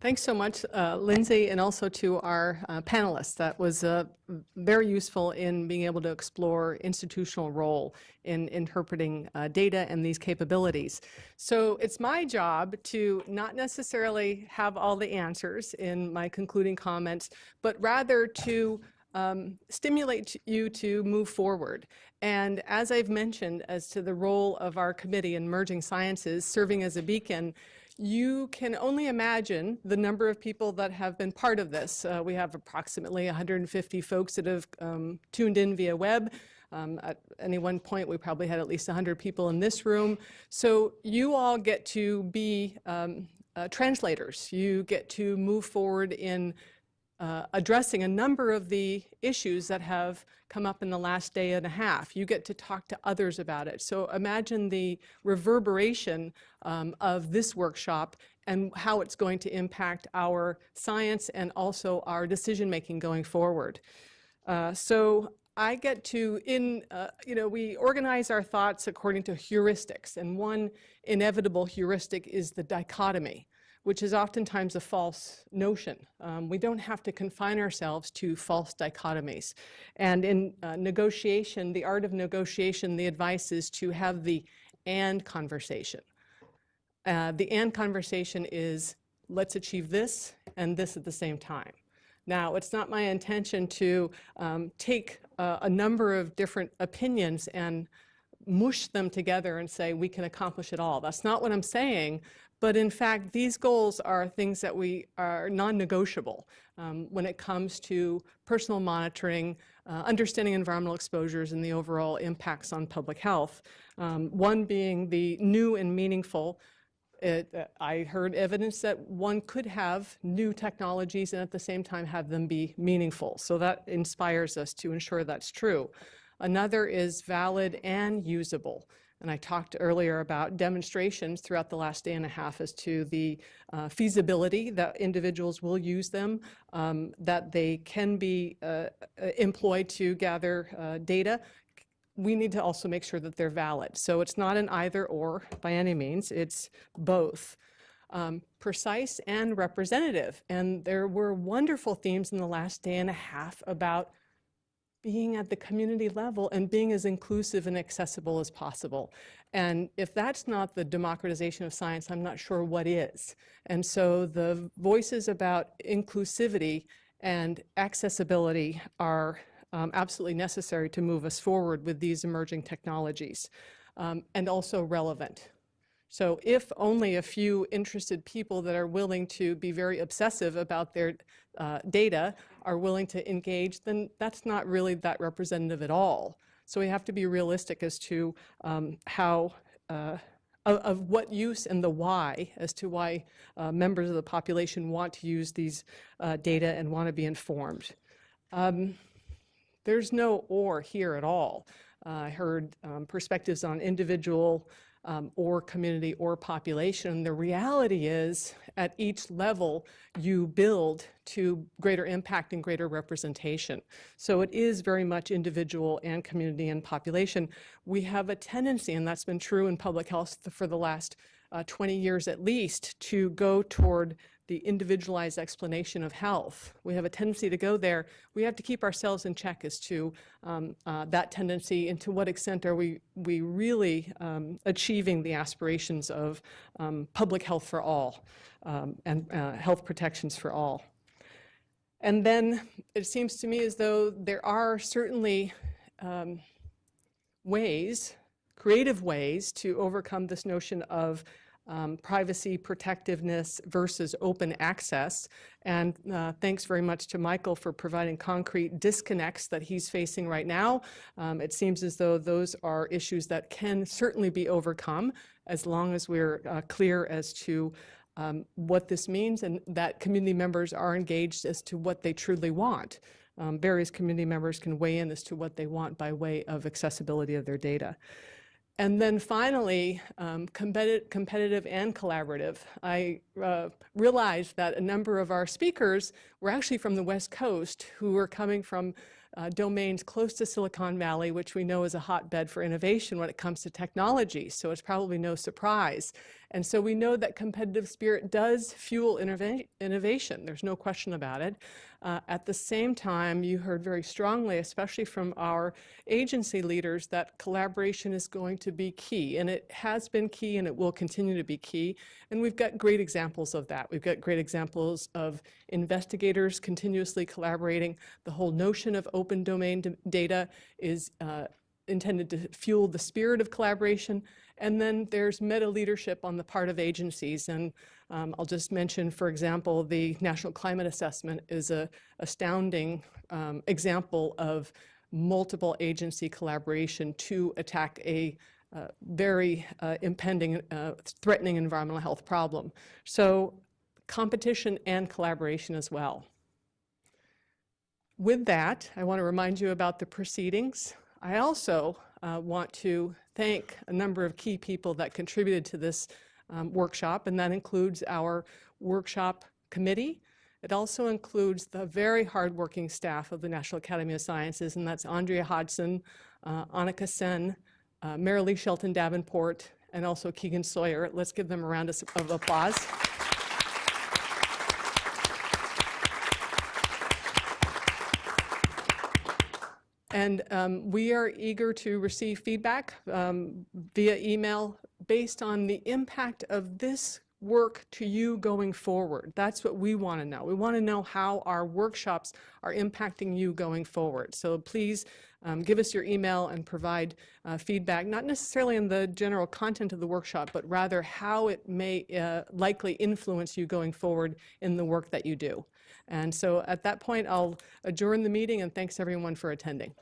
Thanks so much, Lindsay, and also to our panelists. That was very useful in being able to explore institutional role in interpreting data and these capabilities. So it's my job to not necessarily have all the answers in my concluding comments, but rather to stimulate you to move forward. And as I've mentioned, as to the role of our committee in Emerging Sciences serving as a beacon, you can only imagine the number of people that have been part of this. We have approximately 150 folks that have tuned in via web. At any one point, we probably had at least 100 people in this room. So you all get to be translators. You get to move forward in addressing a number of the issues that have come up in the last day and a half. You get to talk to others about it. So imagine the reverberation of this workshop and how it's going to impact our science and also our decision making going forward. So I get to, we organize our thoughts according to heuristics, and one inevitable heuristic is the dichotomy, which is oftentimes a false notion. We don't have to confine ourselves to false dichotomies. And in negotiation, the art of negotiation, the advice is to have the and conversation. The and conversation is, let's achieve this and this at the same time. Now, it's not my intention to take a number of different opinions and mush them together and say we can accomplish it all. That's not what I'm saying. But in fact, these goals are things that we are non-negotiable when it comes to personal monitoring, understanding environmental exposures, and the overall impacts on public health. One being the new and meaningful. I heard evidence that one could have new technologies and at the same time have them be meaningful. So that inspires us to ensure that's true. Another is valid and usable. And I talked earlier about demonstrations throughout the last day and a half as to the feasibility that individuals will use them, that they can be employed to gather data. We need to also make sure that they're valid. So it's not an either or by any means, it's both. Precise and representative. And there were wonderful themes in the last day and a half about being at the community level and being as inclusive and accessible as possible. And if that's not the democratization of science, I'm not sure what is. And so the voices about inclusivity and accessibility are absolutely necessary to move us forward with these emerging technologies, and also relevant. So if only a few interested people that are willing to be very obsessive about their data are willing to engage, then that's not really that representative at all. So we have to be realistic as to of what use and the why, as to why members of the population want to use these data and want to be informed. There's no or here at all. I heard perspectives on individual or community or population. The reality is, at each level, you build to greater impact and greater representation. So it is very much individual and community and population. We have a tendency, and that's been true in public health for the last 20 years at least, to go toward the individualized explanation of health. We have a tendency to go there. We have to keep ourselves in check as to that tendency and to what extent are we really achieving the aspirations of public health for all and health protections for all. And then it seems to me as though there are certainly ways, creative ways, to overcome this notion of privacy protectiveness versus open access. And thanks very much to Michael for providing concrete disconnects that he's facing right now. It seems as though those are issues that can certainly be overcome as long as we're clear as to what this means and that community members are engaged as to what they truly want. Various community members can weigh in as to what they want by way of accessibility of their data. And then finally, competitive and collaborative. I realized that a number of our speakers were actually from the West Coast, who were coming from domains close to Silicon Valley, which we know is a hotbed for innovation when it comes to technology, so it's probably no surprise. And so we know that competitive spirit does fuel innovation. There's no question about it. At the same time, you heard very strongly, especially from our agency leaders, that collaboration is going to be key. And it has been key, and it will continue to be key. And we've got great examples of that. We've got great examples of investigators continuously collaborating. The whole notion of open domain data is intended to fuel the spirit of collaboration. And then there's meta leadership on the part of agencies. And I'll just mention, for example, the National Climate Assessment is an astounding example of multiple agency collaboration to attack a very impending, threatening environmental health problem. So competition and collaboration as well. With that, I want to remind you about the proceedings. I also want to thank a number of key people that contributed to this workshop, and that includes our workshop committee. It also includes the very hardworking staff of the National Academy of Sciences, and that's Andrea Hodson, Annika Sen, Marilee Shelton Davenport, and also Keegan Sawyer. Let's give them a round of applause. And we are eager to receive feedback via email based on the impact of this work to you going forward. That's what we want to know. We want to know how our workshops are impacting you going forward. So please give us your email and provide feedback, not necessarily on the general content of the workshop, but rather how it may likely influence you going forward in the work that you do. And so at that point, I'll adjourn the meeting, and thanks everyone for attending.